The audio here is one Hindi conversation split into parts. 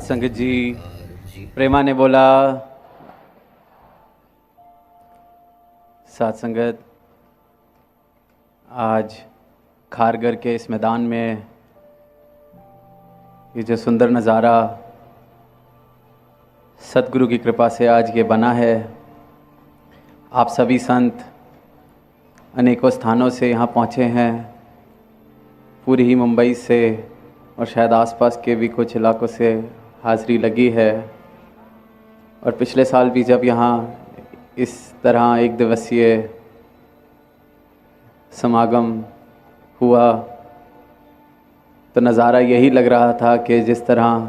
संगत जी प्रेमा ने बोला। साथ संगत, आज खारगर के इस मैदान में ये जो सुंदर नज़ारा सतगुरु की कृपा से आज ये बना है। आप सभी संत अनेकों स्थानों से यहाँ पहुँचे हैं, पूरी ही मुंबई से और शायद आसपास के भी कुछ इलाकों से हाज़िरी लगी है। और पिछले साल भी जब यहाँ इस तरह एक दिवसीय समागम हुआ तो नज़ारा यही लग रहा था कि जिस तरह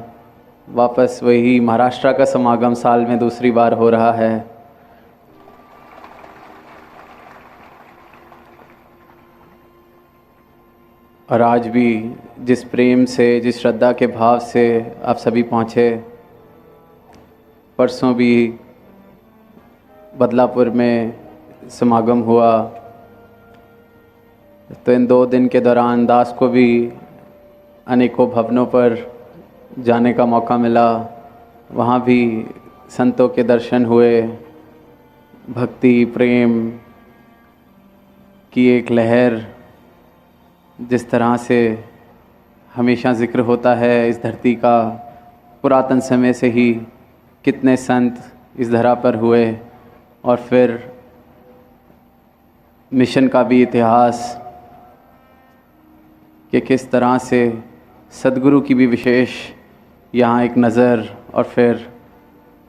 वापस वही महाराष्ट्र का समागम साल में दूसरी बार हो रहा है। और आज भी जिस प्रेम से, जिस श्रद्धा के भाव से आप सभी पहुँचे। परसों भी बदलापुर में समागम हुआ, तो इन 2 दिन के दौरान दास को भी अनेकों भवनों पर जाने का मौका मिला। वहाँ भी संतों के दर्शन हुए, भक्ति प्रेम की एक लहर जिस तरह से हमेशा ज़िक्र होता है इस धरती का। पुरातन समय से ही कितने संत इस धरा पर हुए, और फिर मिशन का भी इतिहास कि किस तरह से सदगुरु की भी विशेष यहाँ एक नज़र, और फिर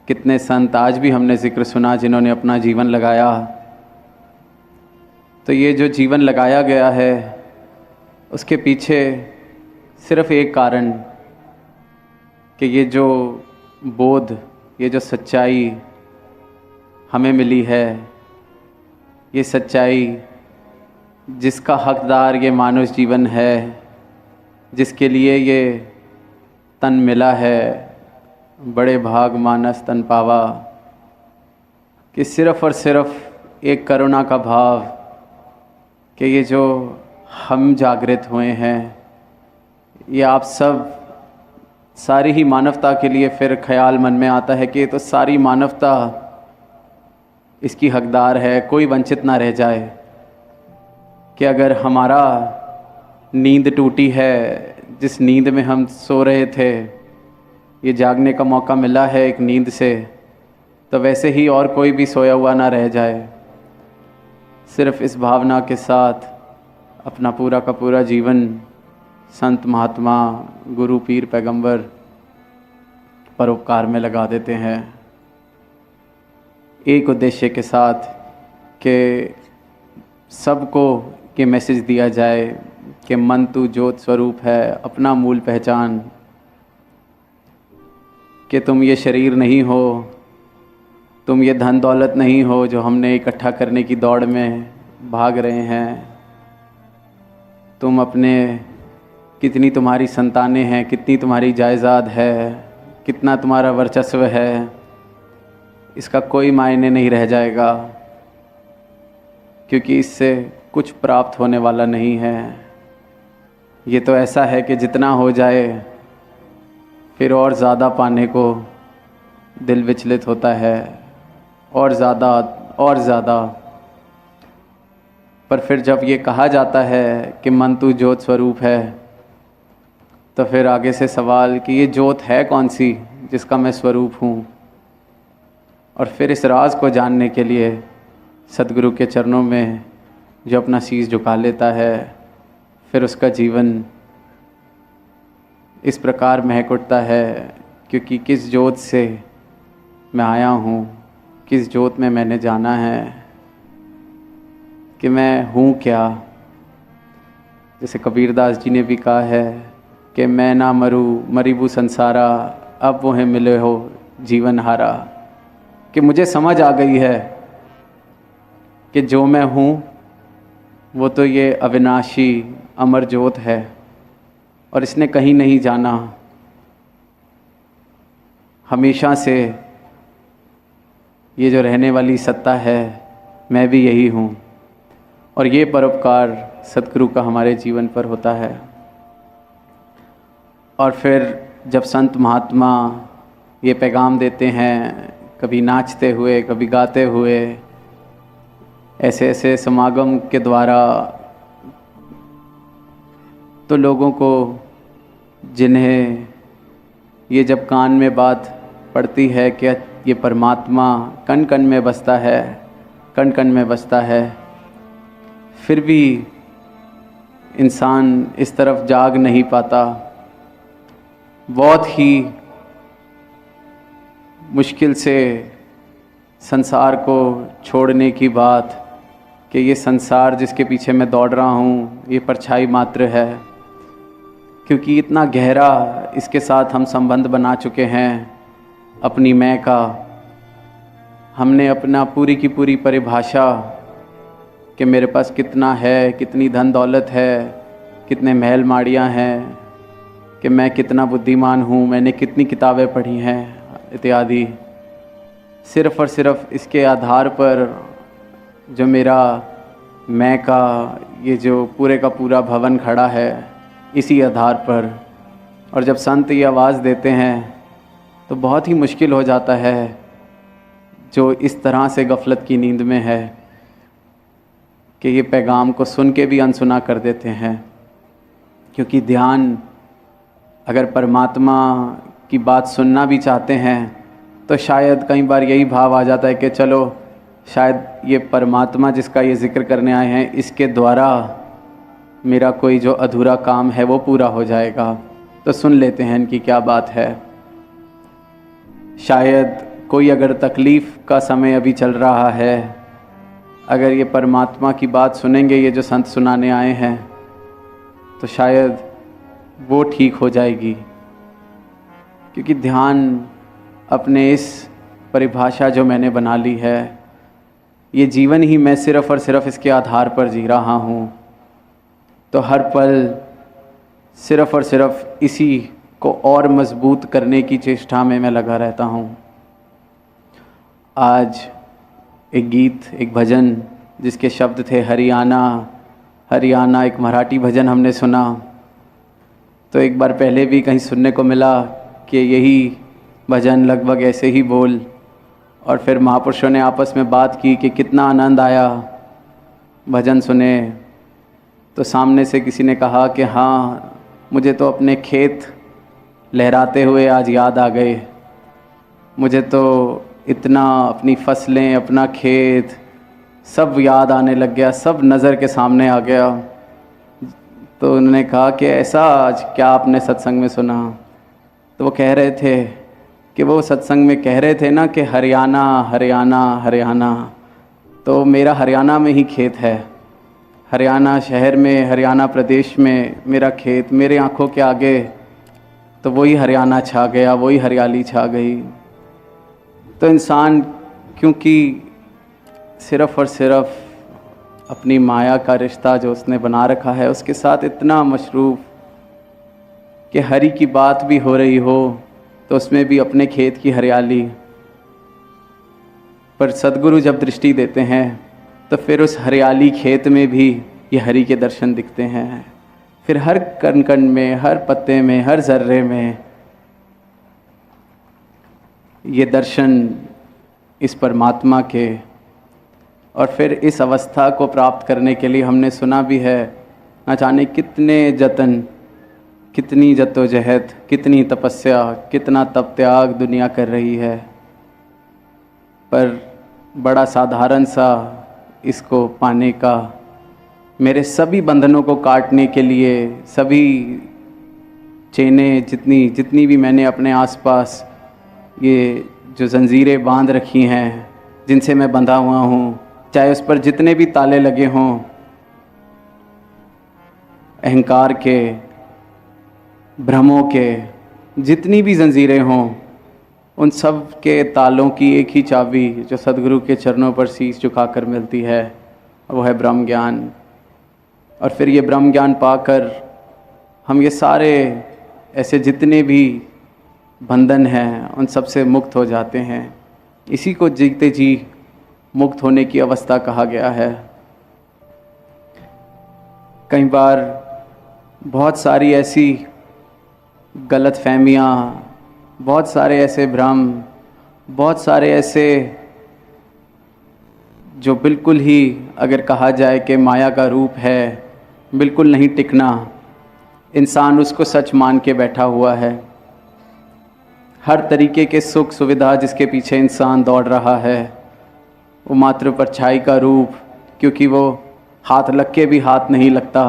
कितने संत आज भी हमने ज़िक्र सुना जिन्होंने अपना जीवन लगाया। तो ये जो जीवन लगाया गया है उसके पीछे सिर्फ़ एक कारण कि ये जो बोध, ये जो सच्चाई हमें मिली है, ये सच्चाई जिसका हकदार ये मानुष जीवन है, जिसके लिए ये तन मिला है, बड़े भाग मानस तन पावा, कि सिर्फ़ और सिर्फ़ एक करुणा का भाव कि ये जो हम जागृत हुए हैं, ये आप सब सारी ही मानवता के लिए फिर ख्याल मन में आता है कि ये तो सारी मानवता इसकी हकदार है, कोई वंचित ना रह जाए। कि अगर हमारा नींद टूटी है, जिस नींद में हम सो रहे थे, ये जागने का मौका मिला है एक नींद से, तो वैसे ही और कोई भी सोया हुआ ना रह जाए। सिर्फ़ इस भावना के साथ अपना पूरा का पूरा जीवन संत महात्मा गुरु पीर पैगंबर परोपकार में लगा देते हैं, एक उद्देश्य के साथ कि सबको ये मैसेज दिया जाए कि मन तू ज्योत स्वरूप है, अपना मूल पहचान, कि तुम ये शरीर नहीं हो, तुम ये धन दौलत नहीं हो जो हमने इकट्ठा करने की दौड़ में भाग रहे हैं। तुम अपने, कितनी तुम्हारी संतानें हैं, कितनी तुम्हारी जायदाद है, कितना तुम्हारा वर्चस्व है, इसका कोई मायने नहीं रह जाएगा, क्योंकि इससे कुछ प्राप्त होने वाला नहीं है। ये तो ऐसा है कि जितना हो जाए फिर और ज़्यादा पाने को दिल विचलित होता है, और ज़्यादा और ज़्यादा। पर फिर जब ये कहा जाता है कि मन तू ज्योत स्वरूप है, तो फिर आगे से सवाल कि ये ज्योत है कौन सी जिसका मैं स्वरूप हूँ। और फिर इस राज को जानने के लिए सतगुरु के चरणों में जो अपना शीश झुका लेता है, फिर उसका जीवन इस प्रकार महक उठता है, क्योंकि किस ज्योत से मैं आया हूँ, किस ज्योत में मैंने जाना है, कि मैं हूँ क्या। जैसे कबीरदास जी ने भी कहा है कि मैं ना मरूँ मरीबू संसारा, अब वो है मिले हो जीवन हारा। कि मुझे समझ आ गई है कि जो मैं हूँ वो तो ये अविनाशी अमर ज्योत है, और इसने कहीं नहीं जाना। हमेशा से ये जो रहने वाली सत्ता है, मैं भी यही हूँ। और ये परोपकार सतगुरु का हमारे जीवन पर होता है। और फिर जब संत महात्मा ये पैगाम देते हैं, कभी नाचते हुए, कभी गाते हुए, ऐसे ऐसे समागम के द्वारा, तो लोगों को जिन्हें ये जब कान में बात पड़ती है कि ये परमात्मा कण कण में बसता है, कण कण में बसता है, फिर भी इंसान इस तरफ जाग नहीं पाता। बहुत ही मुश्किल से संसार को छोड़ने की बात कि ये संसार जिसके पीछे मैं दौड़ रहा हूँ ये परछाई मात्र है, क्योंकि इतना गहरा इसके साथ हम संबंध बना चुके हैं अपनी मैं का। हमने अपना पूरी की पूरी परिभाषा कि मेरे पास कितना है, कितनी धन दौलत है, कितने महल माड़ियाँ हैं, कि मैं कितना बुद्धिमान हूँ, मैंने कितनी किताबें पढ़ी हैं इत्यादि, सिर्फ़ और सिर्फ इसके आधार पर जो मेरा मैं का ये जो पूरे का पूरा भवन खड़ा है, इसी आधार पर। और जब संत ये आवाज़ देते हैं तो बहुत ही मुश्किल हो जाता है जो इस तरह से गफलत की नींद में है कि ये पैगाम को सुन के भी अनसुना कर देते हैं। क्योंकि ध्यान, अगर परमात्मा की बात सुनना भी चाहते हैं तो शायद कई बार यही भाव आ जाता है कि चलो शायद ये परमात्मा जिसका ये ज़िक्र करने आए हैं इसके द्वारा मेरा कोई जो अधूरा काम है वो पूरा हो जाएगा, तो सुन लेते हैं इनकी क्या बात है। शायद कोई अगर तकलीफ़ का समय अभी चल रहा है, अगर ये परमात्मा की बात सुनेंगे, ये जो संत सुनाने आए हैं, तो शायद वो ठीक हो जाएगी। क्योंकि ध्यान अपने इस परिभाषा जो मैंने बना ली है, ये जीवन ही मैं सिर्फ़ और सिर्फ इसके आधार पर जी रहा हूँ, तो हर पल सिर्फ़ और सिर्फ इसी को और मजबूत करने की चेष्टा में मैं लगा रहता हूँ। आज एक गीत, एक भजन जिसके शब्द थे हरियाणा हरियाणा, एक मराठी भजन हमने सुना। तो एक बार पहले भी कहीं सुनने को मिला कि यही भजन लगभग ऐसे ही बोल, और फिर महापुरुषों ने आपस में बात की कि कितना आनंद आया भजन सुने। तो सामने से किसी ने कहा कि हाँ, मुझे तो अपने खेत लहराते हुए आज याद आ गए, मुझे तो इतना अपनी फसलें, अपना खेत सब याद आने लग गया, सब नज़र के सामने आ गया। तो उन्होंने कहा कि ऐसा आज क्या आपने सत्संग में सुना? तो वो कह रहे थे कि वो सत्संग में कह रहे थे ना कि हरियाणा हरियाणा हरियाणा, तो मेरा हरियाणा में ही खेत है, हरियाणा शहर में, हरियाणा प्रदेश में मेरा खेत, मेरे आँखों के आगे तो वही हरियाणा छा गया, वही हरियाली छा गई। तो इंसान क्योंकि सिर्फ़ और सिर्फ अपनी माया का रिश्ता जो उसने बना रखा है उसके साथ इतना मशरूफ़ कि हरि की बात भी हो रही हो तो उसमें भी अपने खेत की हरियाली। पर सद्गुरु जब दृष्टि देते हैं तो फिर उस हरियाली खेत में भी ये हरि के दर्शन दिखते हैं। फिर हर कण कण में, हर पत्ते में, हर जर्रे में ये दर्शन इस परमात्मा के। और फिर इस अवस्था को प्राप्त करने के लिए हमने सुना भी है, न जाने कितने जतन, कितनी जद्दोजहद, कितनी तपस्या, कितना तप त्याग दुनिया कर रही है, पर बड़ा साधारण सा इसको पाने का, मेरे सभी बंधनों को काटने के लिए, सभी चेनें जितनी भी मैंने अपने आसपास ये जो जंजीरें बांध रखी हैं, जिनसे मैं बंधा हुआ हूँ, चाहे उस पर जितने भी ताले लगे हों, अहंकार के, भ्रमों के, जितनी भी जंजीरें हों, उन सब के तालों की एक ही चाबी जो सद्गुरु के चरणों पर शीश झुकाकर मिलती है, वो है ब्रह्म ज्ञान। और फिर ये ब्रह्म ज्ञान पाकर हम ये सारे ऐसे जितने भी बंधन हैं उन सब से मुक्त हो जाते हैं। इसी को जीते जी मुक्त होने की अवस्था कहा गया है। कई बार बहुत सारी ऐसी गलतफहमियाँ, बहुत सारे ऐसे भ्रम, बहुत सारे ऐसे जो बिल्कुल ही अगर कहा जाए कि माया का रूप है, बिल्कुल नहीं टिकना। इंसान उसको सच मान के बैठा हुआ है। हर तरीके के सुख सुविधा जिसके पीछे इंसान दौड़ रहा है, वो मात्र परछाई का रूप, क्योंकि वो हाथ लग के भी हाथ नहीं लगता।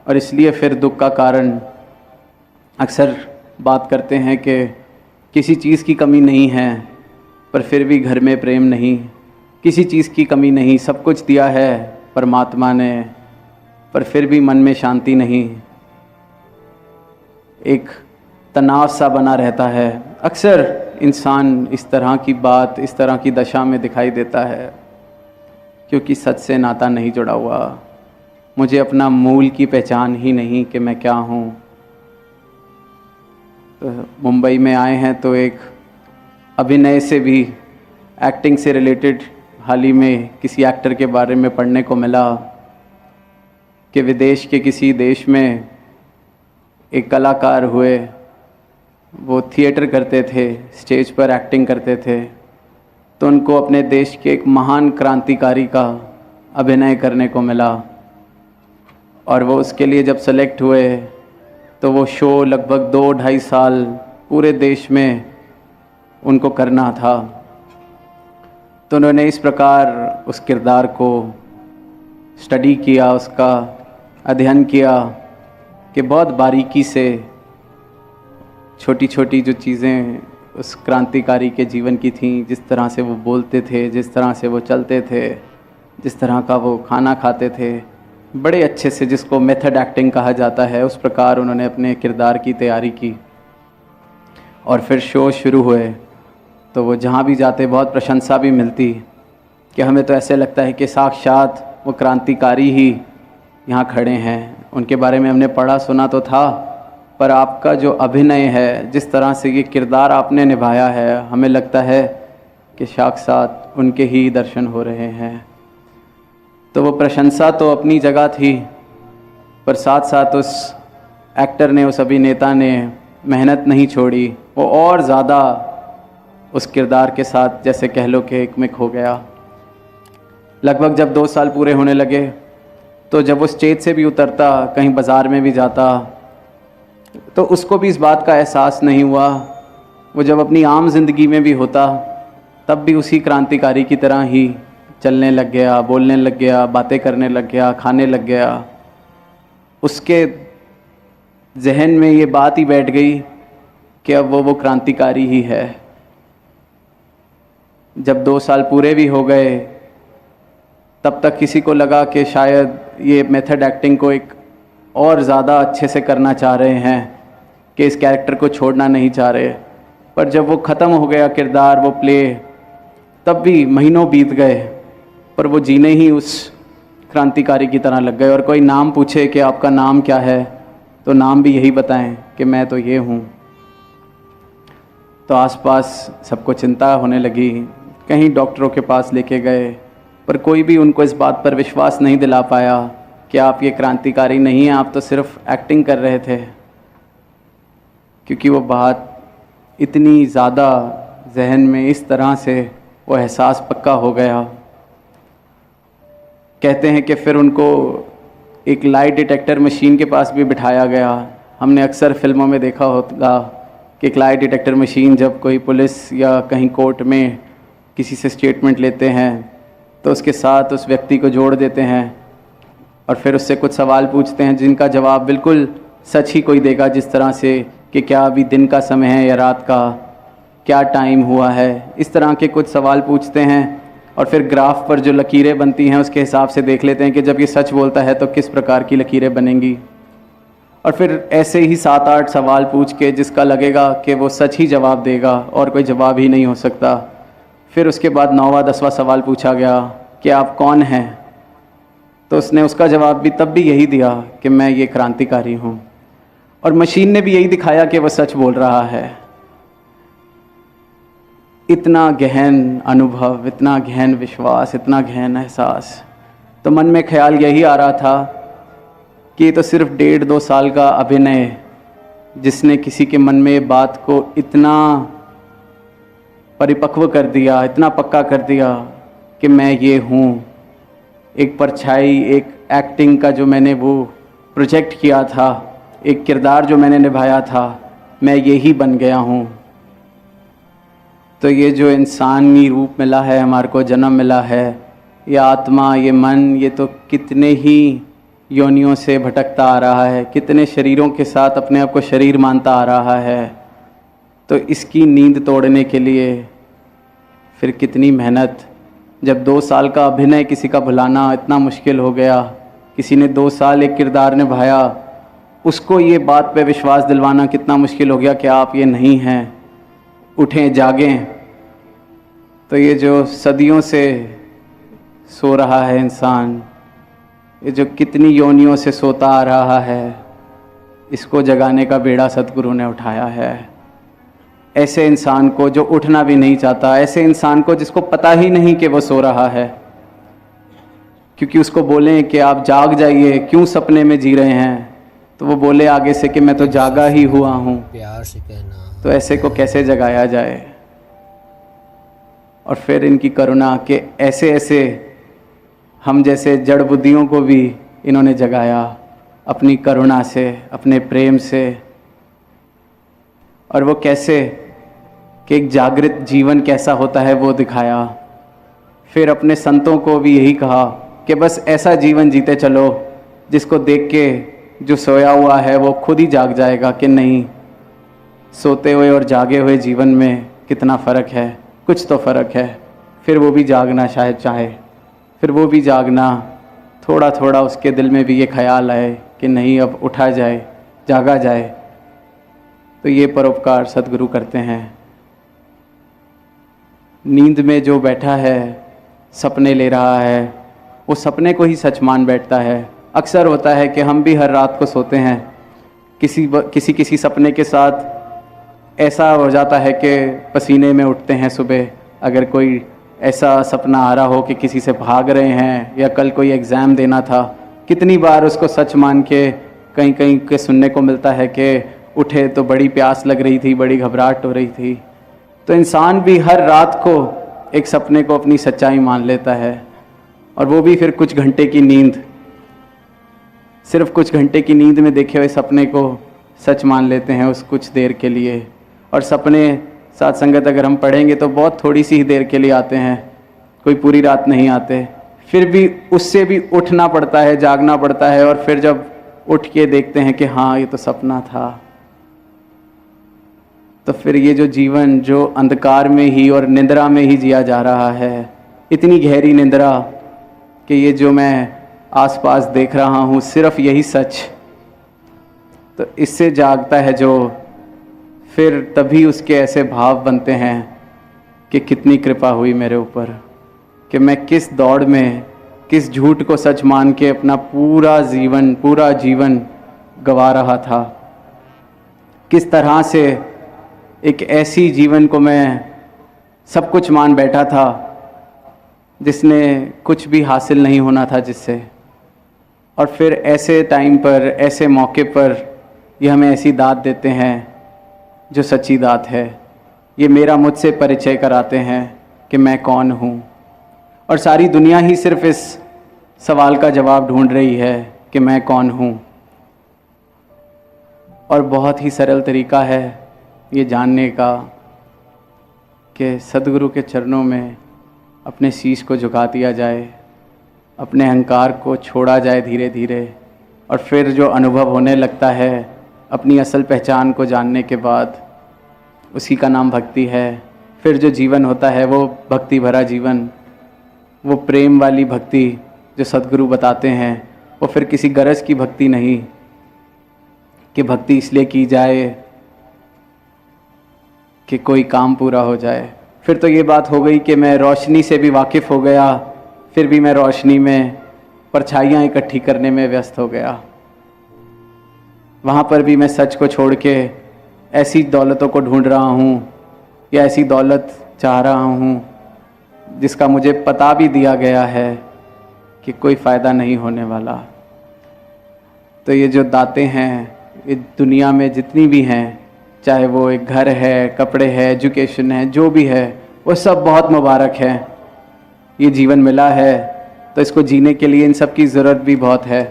और इसलिए फिर दुख का कारण अक्सर बात करते हैं कि किसी चीज़ की कमी नहीं है पर फिर भी घर में प्रेम नहीं, किसी चीज़ की कमी नहीं, सब कुछ दिया है परमात्मा ने, पर फिर भी मन में शांति नहीं, एक तनाव सा बना रहता है। अक्सर इंसान इस तरह की बात, इस तरह की दशा में दिखाई देता है क्योंकि सच से नाता नहीं जुड़ा हुआ। मुझे अपना मूल की पहचान ही नहीं कि मैं क्या हूँ। तो मुंबई में आए हैं तो एक अभिनय से भी, एक्टिंग से रिलेटेड हाल ही में किसी एक्टर के बारे में पढ़ने को मिला कि विदेश के किसी देश में एक कलाकार हुए, वो थिएटर करते थे, स्टेज पर एक्टिंग करते थे, तो उनको अपने देश के एक महान क्रांतिकारी का अभिनय करने को मिला। और वो उसके लिए जब सेलेक्ट हुए तो वो शो लगभग 2-2.5 साल पूरे देश में उनको करना था। तो उन्होंने इस प्रकार उस किरदार को स्टडी किया, उसका अध्ययन किया कि बहुत बारीकी से छोटी छोटी जो चीज़ें उस क्रांतिकारी के जीवन की थीं, जिस तरह से वो बोलते थे, जिस तरह से वो चलते थे, जिस तरह का वो खाना खाते थे, बड़े अच्छे से, जिसको मेथड एक्टिंग कहा जाता है, उस प्रकार उन्होंने अपने किरदार की तैयारी की। और फिर शो शुरू हुए तो वो जहाँ भी जाते बहुत प्रशंसा भी मिलती कि हमें तो ऐसे लगता है कि साक्षात वो क्रांतिकारी ही यहाँ खड़े हैं। उनके बारे में हमने पढ़ा सुना तो था, पर आपका जो अभिनय है, जिस तरह से ये किरदार आपने निभाया है, हमें लगता है कि साक्षात उनके ही दर्शन हो रहे हैं। तो वो प्रशंसा तो अपनी जगह थी, पर साथ साथ उस एक्टर ने, उस अभिनेता ने मेहनत नहीं छोड़ी। वो और ज़्यादा उस किरदार के साथ जैसे कह लो कि एकमिक हो गया। लगभग जब 2 साल पूरे होने लगे तो जब वो स्टेज से भी उतरता, कहीं बाज़ार में भी जाता, तो उसको भी इस बात का एहसास नहीं हुआ। वो जब अपनी आम ज़िंदगी में भी होता तब भी उसी क्रांतिकारी की तरह ही चलने लग गया, बोलने लग गया, बातें करने लग गया, खाने लग गया। उसके जहन में ये बात ही बैठ गई कि अब वो क्रांतिकारी ही है। जब 2 साल पूरे भी हो गए तब तक किसी को लगा कि शायद ये मेथड एक्टिंग को एक और ज़्यादा अच्छे से करना चाह रहे हैं, कि इस कैरेक्टर को छोड़ना नहीं चाह रहे। पर जब वो ख़त्म हो गया किरदार, वो प्ले, तब भी महीनों बीत गए, पर वो जीने ही उस क्रांतिकारी की तरह लग गए। और कोई नाम पूछे कि आपका नाम क्या है, तो नाम भी यही बताएं कि मैं तो ये हूँ। तो आसपास सबको चिंता होने लगी, कहीं डॉक्टरों के पास लेके गए, पर कोई भी उनको इस बात पर विश्वास नहीं दिला पाया कि आप ये क्रांतिकारी नहीं हैं, आप तो सिर्फ एक्टिंग कर रहे थे। क्योंकि वो बात इतनी ज़्यादा जहन में इस तरह से वो एहसास पक्का हो गया। कहते हैं कि फिर उनको एक लाई डिटेक्टर मशीन के पास भी बिठाया गया। हमने अक्सर फिल्मों में देखा होगा कि एक लाई डिटेक्टर मशीन, जब कोई पुलिस या कहीं कोर्ट में किसी से स्टेटमेंट लेते हैं तो उसके साथ उस व्यक्ति को जोड़ देते हैं और फिर उससे कुछ सवाल पूछते हैं जिनका जवाब बिल्कुल सच ही कोई देगा, जिस तरह से कि क्या अभी दिन का समय है या रात का, क्या टाइम हुआ है, इस तरह के कुछ सवाल पूछते हैं। और फिर ग्राफ पर जो लकीरें बनती हैं उसके हिसाब से देख लेते हैं कि जब ये सच बोलता है तो किस प्रकार की लकीरें बनेंगी। और फिर ऐसे ही 7-8 सवाल पूछ के जिसका लगेगा कि वो सच ही जवाब देगा और कोई जवाब ही नहीं हो सकता। फिर उसके बाद 9वां 10वां सवाल पूछा गया कि आप कौन हैं, तो उसने उसका जवाब भी तब भी यही दिया कि मैं ये क्रांतिकारी हूँ। और मशीन ने भी यही दिखाया कि वो सच बोल रहा है। इतना गहन अनुभव, इतना गहन विश्वास, इतना गहन एहसास। तो मन में ख्याल यही आ रहा था कि ये तो सिर्फ 1.5-2 साल का अभिनय जिसने किसी के मन में ये बात को इतना परिपक्व कर दिया, इतना पक्का कर दिया कि मैं ये हूँ। एक परछाई, एक एक्टिंग का जो मैंने वो प्रोजेक्ट किया था, एक किरदार जो मैंने निभाया था, मैं ये ही बन गया हूँ। तो ये जो इंसानी रूप मिला है, हमारे को जन्म मिला है, ये आत्मा, ये मन, ये तो कितने ही योनियों से भटकता आ रहा है, कितने शरीरों के साथ अपने आप को शरीर मानता आ रहा है। तो इसकी नींद तोड़ने के लिए फिर कितनी मेहनत। जब 2 साल का अभिनय किसी का भुलाना इतना मुश्किल हो गया, किसी ने 2 साल एक किरदार निभाया, उसको ये बात पे विश्वास दिलवाना कितना मुश्किल हो गया कि आप ये नहीं हैं, उठें, जागें। तो ये जो सदियों से सो रहा है इंसान, ये जो कितनी योनियों से सोता आ रहा है, इसको जगाने का बेड़ा सतगुरु ने उठाया है। ऐसे इंसान को जो उठना भी नहीं चाहता, ऐसे इंसान को जिसको पता ही नहीं कि वो सो रहा है, क्योंकि उसको बोलें कि आप जाग जाइए, क्यों सपने में जी रहे हैं, तो वो बोले आगे से कि मैं तो जागा ही हुआ हूँ। प्यार से कहना, तो ऐसे को कैसे जगाया जाए। और फिर इनकी करुणा कि ऐसे ऐसे हम जैसे जड़ बुद्धियों को भी इन्होंने जगाया अपनी करुणा से, अपने प्रेम से। और वो कैसे कि एक जागृत जीवन कैसा होता है वो दिखाया। फिर अपने संतों को भी यही कहा कि बस ऐसा जीवन जीते चलो जिसको देख के जो सोया हुआ है वो खुद ही जाग जाएगा कि नहीं, सोते हुए और जागे हुए जीवन में कितना फ़र्क है, कुछ तो फ़र्क है। फिर वो भी जागना शायद चाहे, फिर वो भी जागना, थोड़ा थोड़ा उसके दिल में भी ये ख्याल आए कि नहीं अब उठा जाए, जागा जाए। तो ये परोपकार सद्गुरु करते हैं। नींद में जो बैठा है, सपने ले रहा है, वो सपने को ही सच मान बैठता है। अक्सर होता है कि हम भी हर रात को सोते हैं, किसी सपने के साथ ऐसा हो जाता है कि पसीने में उठते हैं सुबह। अगर कोई ऐसा सपना आ रहा हो कि किसी से भाग रहे हैं या कल कोई एग्ज़ाम देना था, कितनी बार उसको सच मान के कहीं कहीं के सुनने को मिलता है कि उठे तो बड़ी प्यास लग रही थी, बड़ी घबराहट हो रही थी। तो इंसान भी हर रात को एक सपने को अपनी सच्चाई मान लेता है, और वो भी फिर कुछ घंटे की नींद, सिर्फ कुछ घंटे की नींद में देखे हुए सपने को सच मान लेते हैं उस कुछ देर के लिए। और सपने साथ संगत अगर हम पढ़ेंगे तो बहुत थोड़ी सी ही देर के लिए आते हैं, कोई पूरी रात नहीं आते। फिर भी उससे भी उठना पड़ता है, जागना पड़ता है, और फिर जब उठ के देखते हैं कि हाँ ये तो सपना था। तो फिर ये जो जीवन जो अंधकार में ही और निंद्रा में ही जिया जा रहा है, इतनी गहरी निंद्रा कि ये जो मैं आसपास देख रहा हूँ सिर्फ यही सच, तो इससे जागता है जो, फिर तभी उसके ऐसे भाव बनते हैं कि कितनी कृपा हुई मेरे ऊपर, कि मैं किस दौड़ में, किस झूठ को सच मान के अपना पूरा जीवन गवा रहा था। किस तरह से एक ऐसी जीवन को मैं सब कुछ मान बैठा था जिसने कुछ भी हासिल नहीं होना था जिससे। और फिर ऐसे टाइम पर, ऐसे मौके पर ये हमें ऐसी दात देते हैं जो सच्ची दात है। ये मेरा मुझसे परिचय कराते हैं कि मैं कौन हूँ। और सारी दुनिया ही सिर्फ इस सवाल का जवाब ढूंढ रही है कि मैं कौन हूँ। और बहुत ही सरल तरीका है ये जानने का कि सद्गुरु के चरणों में अपने शीश को झुका दिया जाए, अपने अहंकार को छोड़ा जाए धीरे धीरे। और फिर जो अनुभव होने लगता है अपनी असल पहचान को जानने के बाद, उसी का नाम भक्ति है। फिर जो जीवन होता है वो भक्ति भरा जीवन, वो प्रेम वाली भक्ति जो सद्गुरु बताते हैं, वो फिर किसी गरज की भक्ति नहीं कि भक्ति इसलिए की जाए कि कोई काम पूरा हो जाए। फिर तो ये बात हो गई कि मैं रोशनी से भी वाकिफ़ हो गया, फिर भी मैं रोशनी में परछाइयाँ इकट्ठी करने में व्यस्त हो गया। वहाँ पर भी मैं सच को छोड़ के ऐसी दौलतों को ढूंढ रहा हूँ, या ऐसी दौलत चाह रहा हूँ जिसका मुझे पता भी दिया गया है कि कोई फ़ायदा नहीं होने वाला। तो ये जो दातें हैं, ये दुनिया में जितनी भी हैं, चाहे वो एक घर है, कपड़े है, एजुकेशन है, जो भी है, वो सब बहुत मुबारक है। ये जीवन मिला है तो इसको जीने के लिए इन सब की ज़रूरत भी बहुत है,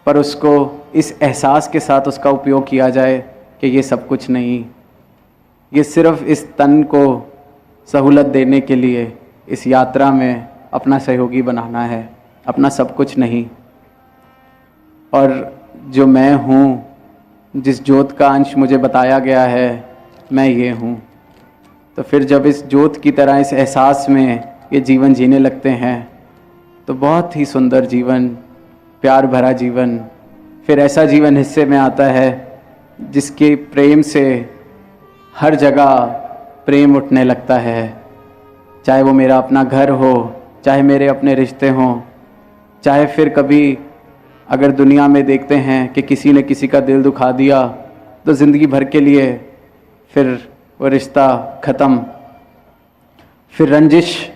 पर उसको इस एहसास के साथ उसका उपयोग किया जाए कि ये सब कुछ नहीं, ये सिर्फ़ इस तन को सहूलत देने के लिए इस यात्रा में अपना सहयोगी बनाना है, अपना सब कुछ नहीं। और जो मैं हूँ, जिस ज्योत का अंश मुझे बताया गया है, मैं ये हूँ। तो फिर जब इस ज्योत की तरह इस एहसास में ये जीवन जीने लगते हैं तो बहुत ही सुंदर जीवन, प्यार भरा जीवन, फिर ऐसा जीवन हिस्से में आता है जिसके प्रेम से हर जगह प्रेम उठने लगता है। चाहे वो मेरा अपना घर हो, चाहे मेरे अपने रिश्ते हों, चाहे फिर कभी अगर दुनिया में देखते हैं कि किसी ने किसी का दिल दुखा दिया तो ज़िंदगी भर के लिए फिर वो रिश्ता ख़त्म, फिर रंजिश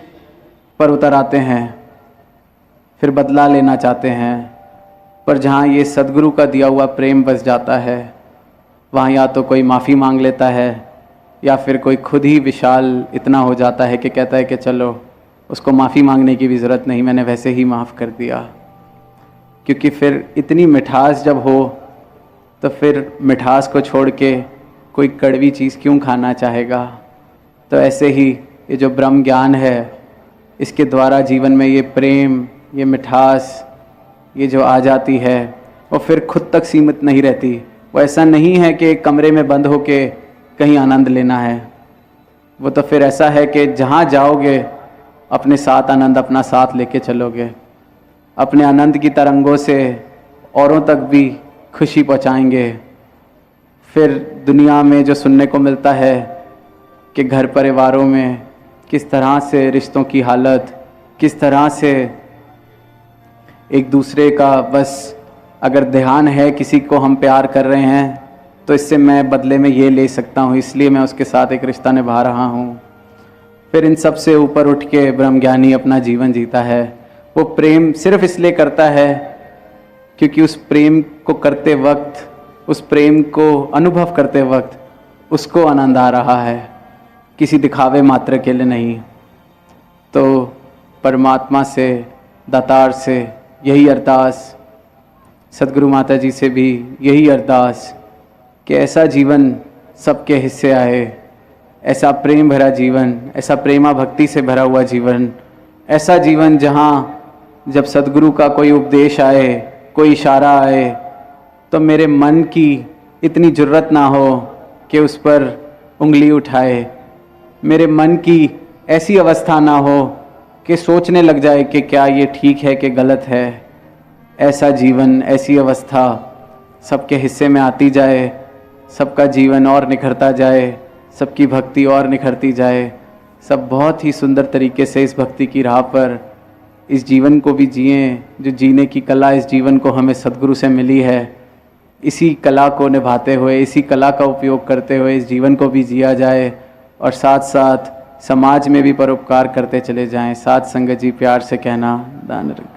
पर उतर आते हैं, फिर बदला लेना चाहते हैं। पर जहाँ ये सद्गुरु का दिया हुआ प्रेम बस जाता है, वहाँ या तो कोई माफ़ी मांग लेता है या फिर कोई खुद ही विशाल इतना हो जाता है कि कहता है कि चलो उसको माफ़ी मांगने की भी ज़रूरत नहीं, मैंने वैसे ही माफ़ कर दिया। क्योंकि फिर इतनी मिठास जब हो तो फिर मिठास को छोड़ के कोई कड़वी चीज़ क्यों खाना चाहेगा। तो ऐसे ही ये जो ब्रह्म ज्ञान है, इसके द्वारा जीवन में ये प्रेम, ये मिठास, ये जो आ जाती है, वो फिर खुद तक सीमित नहीं रहती। वो ऐसा नहीं है कि एक कमरे में बंद होके कहीं आनंद लेना है। वो तो फिर ऐसा है कि जहाँ जाओगे अपने साथ आनंद अपना साथ लेके चलोगे, अपने आनंद की तरंगों से औरों तक भी खुशी पहुँचाएंगे। फिर दुनिया में जो सुनने को मिलता है कि घर परिवारों में किस तरह से रिश्तों की हालत, किस तरह से एक दूसरे का बस अगर ध्यान है, किसी को हम प्यार कर रहे हैं तो इससे मैं बदले में ये ले सकता हूँ, इसलिए मैं उसके साथ एक रिश्ता निभा रहा हूँ। फिर इन सब से ऊपर उठ के ब्रह्मज्ञानी अपना जीवन जीता है। वो प्रेम सिर्फ इसलिए करता है क्योंकि उस प्रेम को करते वक्त, उस प्रेम को अनुभव करते वक्त उसको आनंद आ रहा है, किसी दिखावे मात्र के लिए नहीं। तो परमात्मा से, दातार से यही अरदास, सदगुरु माता जी से भी यही अरदास कि ऐसा जीवन सबके हिस्से आए, ऐसा प्रेम भरा जीवन, ऐसा प्रेमा भक्ति से भरा हुआ जीवन, ऐसा जीवन जहाँ जब सदगुरु का कोई उपदेश आए, कोई इशारा आए, तो मेरे मन की इतनी जुर्रत ना हो कि उस पर उंगली उठाए, मेरे मन की ऐसी अवस्था ना हो कि सोचने लग जाए कि क्या ये ठीक है कि गलत है। ऐसा जीवन, ऐसी अवस्था सबके हिस्से में आती जाए, सबका जीवन और निखरता जाए, सबकी भक्ति और निखरती जाए, सब बहुत ही सुंदर तरीके से इस भक्ति की राह पर इस जीवन को भी जिएं। जो जीने की कला इस जीवन को हमें सद्गुरु से मिली है, इसी कला को निभाते हुए, इसी कला का उपयोग करते हुए इस जीवन को भी जिया जाए और साथ साथ समाज में भी परोपकार करते चले जाएं। साथ संगत जी प्यार से कहना, दान रखें।